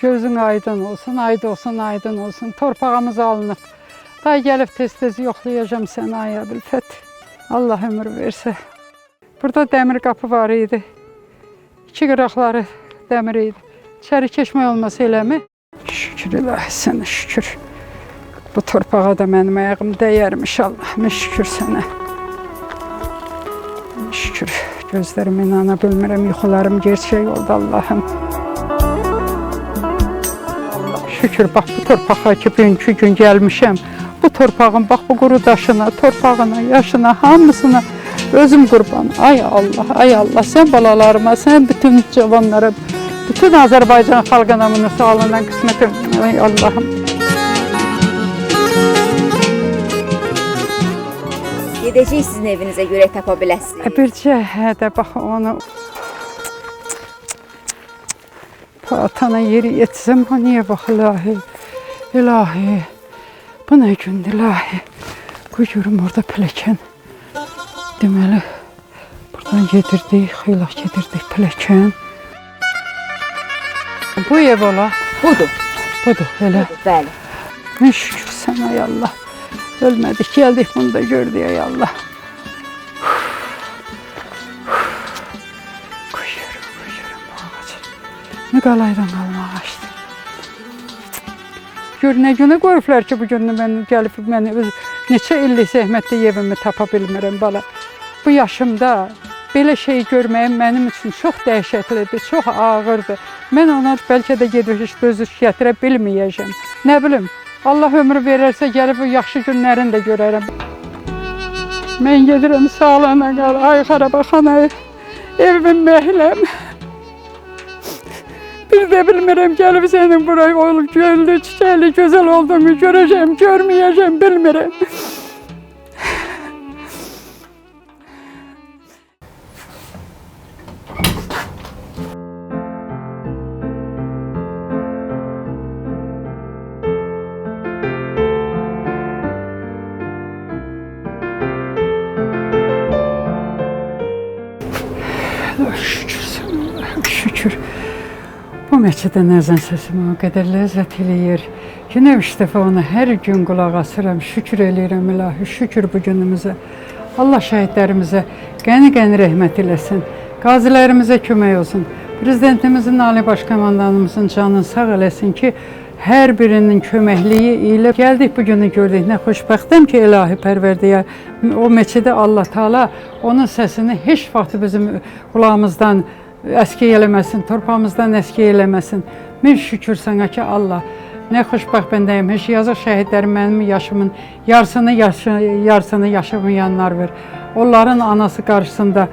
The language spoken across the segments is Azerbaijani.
Gözün aydın olsun, aydın olsun. Torpağımız alınıb. Daha gəlib tez-tez yoxlayacağım səni ay Əbülfət. Allah ömür versə. Burada dəmir qapı var idi. İki qıraqları dəmir idi. İçəri keçmək olmasa eləmi? Şükür ilahi sənə, şükür. Bu torpağa da mənim ayağım dəyərmiş Allah'ım, şükür sənə. Şükür. Gözlərime inana bilmirəm, yuxularım gerçək oldu Allah'ım. Şükür, bax bu torpağa ki, bugünkü gün gəlmişəm. Bu torpağın, bax bu quru daşına, torpağına, yaşına, hamısına özüm qurban. Ay Allah, ay Allah, sən balalarıma, sən bütün cavanlara, bütün Azərbaycan xalqına bunu sağlanan qismətim, ay Allah'ım. Gedəcək sizin evinizə görək tapa biləsiniz. Bircə, hə də bax onu atana yeri yetsəm, o niyə bax ilahi, ilahi, bu nə gündür ilahi. Qoyurum orada pilləkən. Deməli, buradan gedirdik, xeyla gedirdik pilləkən. Bu ev ola. Budur. Budur, elə. Bəli. Min şükür sənə ay Allah. Ölmədik, gəldik bunu da gördük ay Allah. Qoyurum bu ağacı. Nə qalaydan qalmaq açdı. Gör, nə günə qoyublar ki, bu günü mən gəlib, neçə illik zəhmətli evimi tapa bilmirəm bala. Bu yaşımda belə şey görməyim mənim üçün çox dəhşətlidir, çox ağırdır. Mən ona bəlkə də gedib heç dözüş gətirə bilməyəcəm. Nə bilim, Allah ömür verərsə gəlib bu yaxşı günlərini də görərəm. Mən gedirəm sağlana qal, ay Xarabaxanay, evimin məhləm. Bir də bilmirəm, gəlib sənin buraya olub, göllü, çiçəkli, gözəl olduğunu görəcəm, görməyəcəm, bilmirəm. Şükür sənə, şükür. Bu məscidə nəzən səsimi o qədər ləzzət eləyir. Günə 3 dəfə ona hər gün qulaq asıram, şükür eləyirəm ilahi, şükür bu günümüzə. Allah şəhidlərimizə qəni-qəni rəhmət eləsin, qazilərimizə kömək olsun. Prezidentimizin, Ali Baş Komandanımızın canını sağ eləsin ki, hər birinin köməkliyi ilə gəldik bu günü gördük. Nə xoşbəxtəm ki, ilahi pərverdiyə o məscidə Allah Taala onun səsini heç vaxt bizim qulağımızdan əskiy eləməsin, torpağımızdan əskiy eləməsin. Min şükür sənə ki, Allah, nə xoşbəxt bəndəyim, heç yazıq şəhidlərim mənim yaşımın yarısını yaşamayanlar ver. Onların anası qarşısında,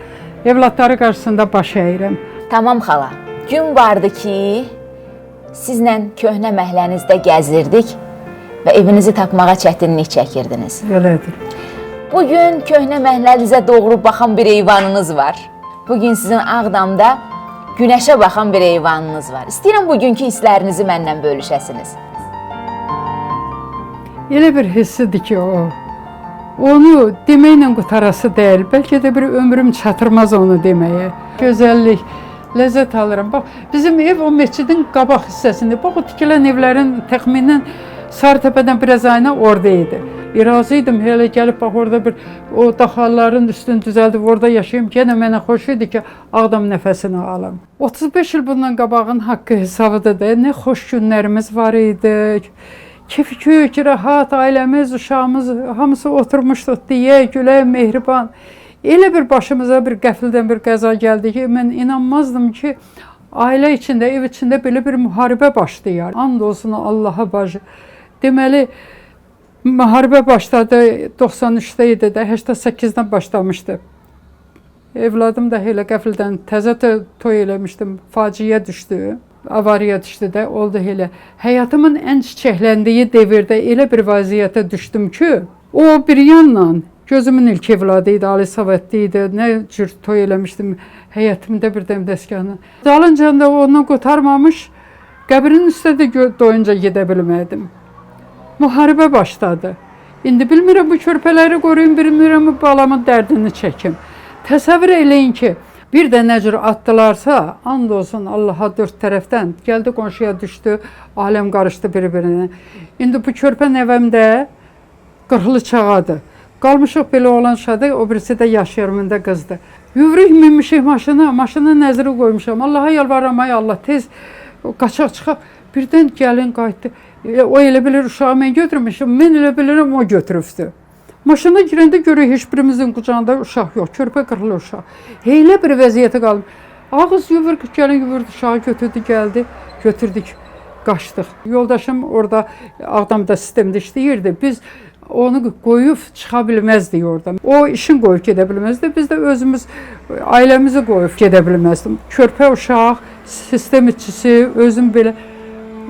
evlatları qarşısında baş əyirəm. Tamam xala, gün vardı ki, sizlə köhnə məhlənizdə gəzirdik və evinizi tapmağa çətinlik çəkirdiniz. Elədir. Bugün köhnə məhlənizə doğru baxan bir eyvanınız var. Bugün sizin Ağdamda günəşə baxan bir eyvanınız var. İstəyirəm bugünkü hisslərinizi mənlə bölüşəsiniz. Elə bir hissidir ki, onu deməklə qutarası deyil. Bəlkə də bir ömrüm çatırmaz onu deməyə. Gözəllik, ləzzət alıram. Bax, bizim ev o məscidin qabaq hissəsində. Bax, o tikilən evlərin təxminən Sarıtəpədən biraz ayına orada idi. İrazı idim, elə gəlib bax orada bir o daxalların üstünü düzəldib orada yaşayım. Yenə mənə xoş idi ki, Ağdam nəfəsini alım. 35 il bundan qabağın haqqı hesabıdır da, nə xoş günlərimiz var idi. Keyfi rahat, ailəmiz, uşağımız, hamısı oturmuşduq deyə, gülə, mehriban. Elə bir başımıza bir qəfildən bir qəza gəldi ki, mən inanmazdım ki, ailə içində, ev içində belə bir müharibə başlayar. And olsun Allaha bacı. Deməli, müharibə başladı, 93-də idi də, 88-dən başlamışdı. Evladım da elə qəfildən təzə toy eləmişdim, faciəyə düşdü, avariya düşdü də, oldu elə. Həyatımın ən çiçəkləndiyi devirdə elə bir vəziyyətə düşdüm ki, o bir yanla gözümün ilk evladı idi, Ali Savətli idi, nə cür toy eləmişdim, həyətimdə bir dəm dəstgahını. Dalınca da onu qurtarmamış, qəbrin üstə də doyunca gedə bilmədim. Müharibə başladı. İndi bilmirəm bu körpələri qoruyum, bilmirəm bu balamın dərdini çəkim. Təsəvvür eləyin ki, Bir də nə cür atdılarsa, and olsun Allaha dörd tərəfdən. Gəldi qonşuya düşdü, aləm qarışdı bir-birinə. İndi bu körpə nəvəmdə 40-lı çağadır. Qalmışıq belə olan şadı, o birisi də yaş yarımında qızdır. Yuvruq minmişik maşına, maşına nəziri qoymuşam. Allaha yalvarıram, ay Allah, tez qaçaq çıxaq. Birdən gəlin qayıtdı. O elə bilir uşağı mən götürmüşüm, mən elə bilirəm o götürübdü. Maşına girəndə görək heç birimizin qucağında uşaq yox, körpə 40-lı uşaq. Elə bir vəziyyətə qaldım. Ağız yuvurq, gəlin yuvurdu, uşağı götürdü, gəldi, götürdük, qaçdıq. Yoldaşım orada Ağdamda sistemdə işləyirdi. Biz onu qoyub çıxa bilməzdik oradan. O işin qoyub gedə bilməzdi. Biz də özümüz ailəmizi qoyub gedə bilməzdim. Körpə uşaq, sistem işçisi, özüm belə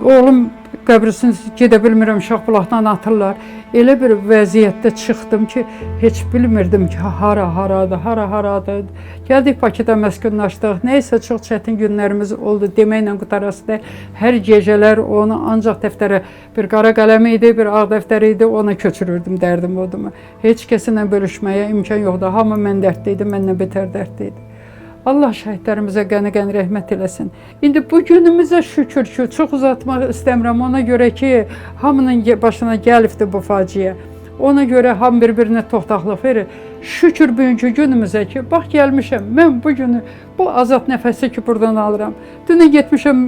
oğlum qəbrisin gedə bilmirəm, Şahbulaqdan atırlar. Elə bir vəziyyətdə çıxdım ki, heç bilmirdim ki, haradır. Gəldik Bakıda məskunlaşdıq. Nəysə çox çətin günlərimiz oldu. Deməklə qutarası deyil. Hər gecələr onu ancaq dəftərə bir qara qələmi idi, bir ağ dəftəri idi, ona köçürürdüm dərdim odumu. Heç kəsinlə bölüşməyə imkan yoxdur. Hamı mən dərdli idi, məndən betər dərdli idi. Allah şəhidlərimizə qəni-qəni rəhmət eləsin. İndi bu günümüzə şükür ki, çox uzatmaq istəmirəm. Ona görə ki, hamının başına gəlibdi bu faciə. Ona görə hamı bir-birinə toxtaqlıq verir. Şükür bugünkü günümüzə ki, bax gəlmişəm. Mən bu günü, bu azad nəfəsi ki, buradan alıram. Dünə getmişəm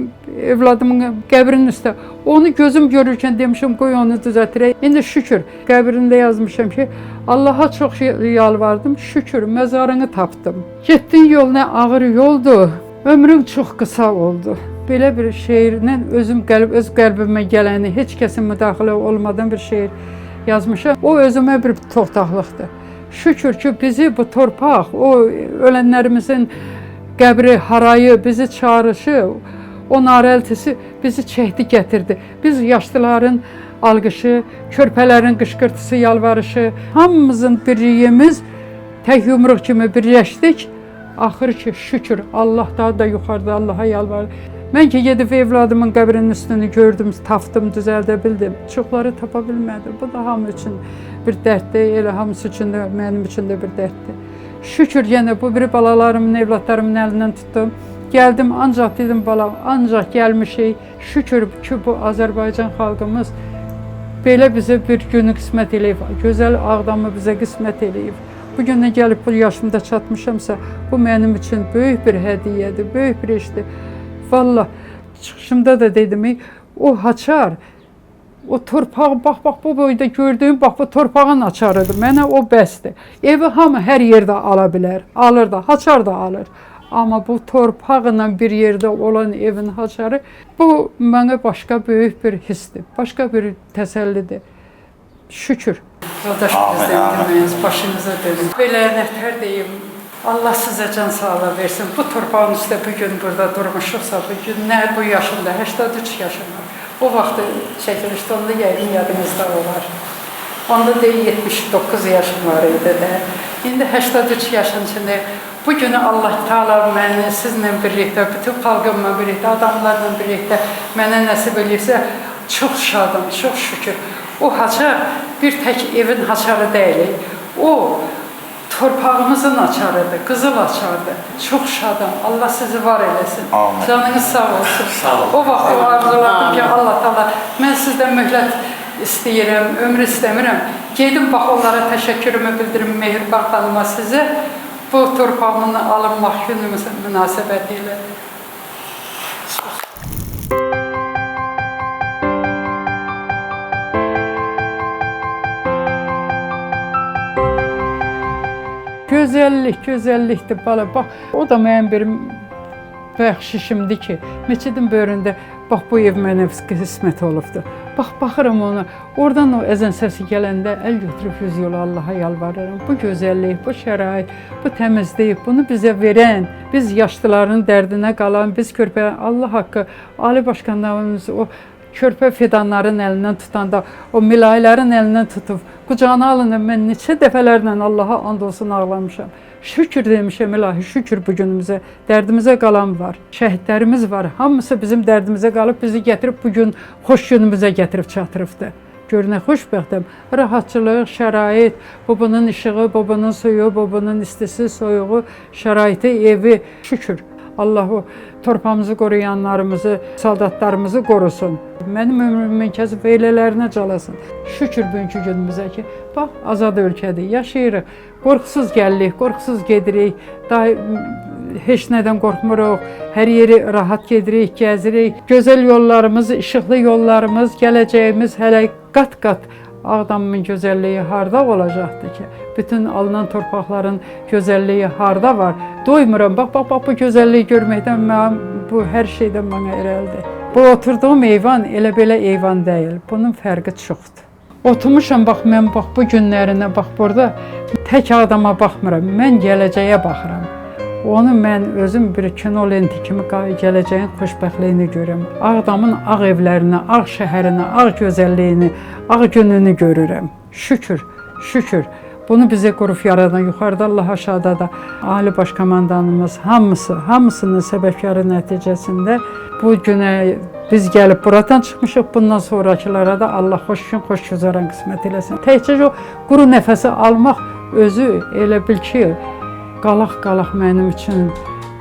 evladımın qəbrinin üstə. Onu gözüm görürkən demişəm, qoy onu düzəltirək. İndi şükür, qəbrində yazmışam ki, Allaha çox yalvardım, şükür, məzarını tapdım. Getdiyin yol nə ağır yoldur, ömrüm çox qısa oldu. Belə bir şeirlə öz qəlbimə gələni, heç kəsin müdaxilə olmadan bir şeir yazmışam. O özümə bir toxtaqlıqdır. Şükür ki, bizi bu torpaq, o ölənlərimizin qəbri, harayı, bizi çağrışı, o narəltisi bizi çəkdi, gətirdi. Biz yaşlıların alqışı, körpələrin qışqırtısı, yalvarışı, hamımızın birliyimiz tək yumruq kimi birləşdik. Axır ki, şükür, Allah daha da yuxarıda Allaha yalvardı. Mən ki, gedib evladımın qəbrinin üstünü gördüm, tapdım, düzəldə bildim. Çoxları tapa bilmədim. Bu da hamı üçün bir dərddir, elə hamısı üçün də, mənim üçün də bir dərddir. Şükür, yenə bu biri balalarımın, evladlarımın əlindən tutdum. Gəldim, ancaq dedim, balam, ancaq gəlmişik. Şükür ki, bu Azərbaycan xalqımız belə bizə bir günü qismət eləyib, gözəl Ağdamı bizə qismət eləyib. Bugün gəlib bu yaşımda çatmışamsa, bu mənim üçün böyük bir hədiyyədir, böyük bir işdir. Vallahi çıxışımda da dedim, o haçar, o torpağı, bax bu boyda gördüyüm, bax bu torpağın açarıdır. Mənə o bəsdir. Evi hamı hər yerdə ala bilər, alır da, haçar da alır. Amma bu torpaqla bir yerdə olan evin haçarı, bu mənə başqa böyük bir hissdir, başqa bir təsəllidir. Şükür. Qardaş prezidentimiz başınıza dönün. Belə nətər deyim, Allah sizə can sağlığı versin. Bu torpağın üstə bugün burada durmuşuqsa, bugün nə bu yaşımda, 83 yaşım var. O vaxtı çəkilişdə onda yəqin yadınızda olar. Onda deyil 79 yaşım var idi də. İndi 83 yaşın içində bu günü Allah Teala məni sizlə birlikdə, bütün xalqımla birlikdə, adamlarla birlikdə mənə nəsib eləyirsə, çox şadım, çox şükür. O haçar bir tək evin haçarı deyil. O torpağımızın açarıdır, qızıl açardır. Çox şadam. Allah sizi var eləsin. Amin. Canınız sağ olsun. Sağ olun. O vaxt o arzuladım ki, Allah Teala, mən sizdən möhlət istəyirəm, ömür istəmirəm. Gedim, bax, onlara təşəkkürümü bildirim, Mehriban xanıma sizə. Bu torpağımın alınmaq günümüz münasibətilə. Gözəllikdir bala. Bax, o da mənim bir bəxşişimdir ki, meçidin böyründə, bax, bu ev mənə qismət olubdur. Bax, baxıram ona, oradan o əzən səsi gələndə əl götürüb yüz yolu Allaha yalvarıram. Bu gözəllik, bu şərait, bu təmizlik, bunu bizə verən, biz yaşlıların dərdinə qalan, biz körpə, Allah haqqı, Ali Başkanlarımız o körpə fidanların əlindən tutanda, o milayların əlindən tutub, qucağına alınıb, mən neçə dəfələrlə Allaha and olsun ağlamışam. Şükür demişəm, ilahi, şükür bu günümüzə, dərdimizə qalan var, şəhidlərimiz var, hamısı bizim dərdimizə qalıb, bizi gətirib bugün xoş günümüzə gətirib çatırıbdır. Gör nə xoşbəxtəm. Rahatçılıq, şərait, babanın işığı, babanın suyu, babanın istisi, soyuğu, şəraiti, evi. Şükür. Allah o torpağımızı qoruyanlarımızı, soldatlarımızı qorusun. Mənim ömrümün kəsib ailələrinə calasın. Şükür bugünkü günümüzə ki, bax, azad ölkədir, yaşayırıq. Qorxusuz gəlirik, qorxusuz gedirik. Daha heç nədən qorxmuruq. Hər yeri rahat gedirik, gəzirik. Gözəl yollarımız, işıqlı yollarımız, gələcəyimiz hələ qat-qat. Ağdamın gözəlliyi harda olacaqdı ki? Bütün alınan torpaqların gözəlliyi harda var? Doymuram. Bax, bu gözəlliyi görməkdən mənim bu hər şeydən mənə irəlidir. Bu oturduğum eyvan elə belə eyvan deyil. Bunun fərqi çoxdur. Oturmuşam bax mən bu günlərinə bax burada tək adama baxmıram. Mən gələcəyə baxıram. Onu mən özüm bir kino lenti kimi gələcəyin xoşbəxtliyini görürəm. Ağdamın ağ evlərini, ağ şəhərini, ağ gözəlliyini, ağ gününü görürəm. Şükür, şükür. Bunu bizə qurub yaradan yuxarıda Allah aşağıda da Ali Baş Komandanımız hamısının səbəbkarı nəticəsində bu günə biz gəlib buradan çıxmışıq. Bundan sonrakılara da Allah xoş gün, xoş güzaran qismət eləsin. Təkcə o quru nəfəsi almaq özü elə bil ki, qalaq mənim üçün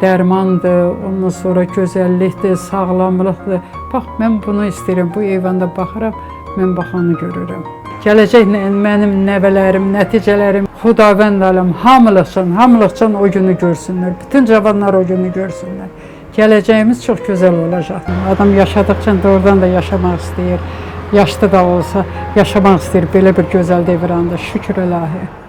dərmandır, ondan sonra gözəllikdir, sağlamlıqdır. Bax, mən bunu istəyirəm, bu eyvanda baxıram, mən baxanı görürəm. Gələcək mənim nəvələrim, nəticələrim, Xudavənd aləm, hamılıqcan o günü görsünlər, bütün cavanlar o günü görsünlər. Gələcəyimiz çox gözəl olacaq. Adam yaşadıqca doğrudan da yaşamaq istəyir, yaşlı da olsa yaşamaq istəyir belə bir gözəl devranda, şükür ilahi.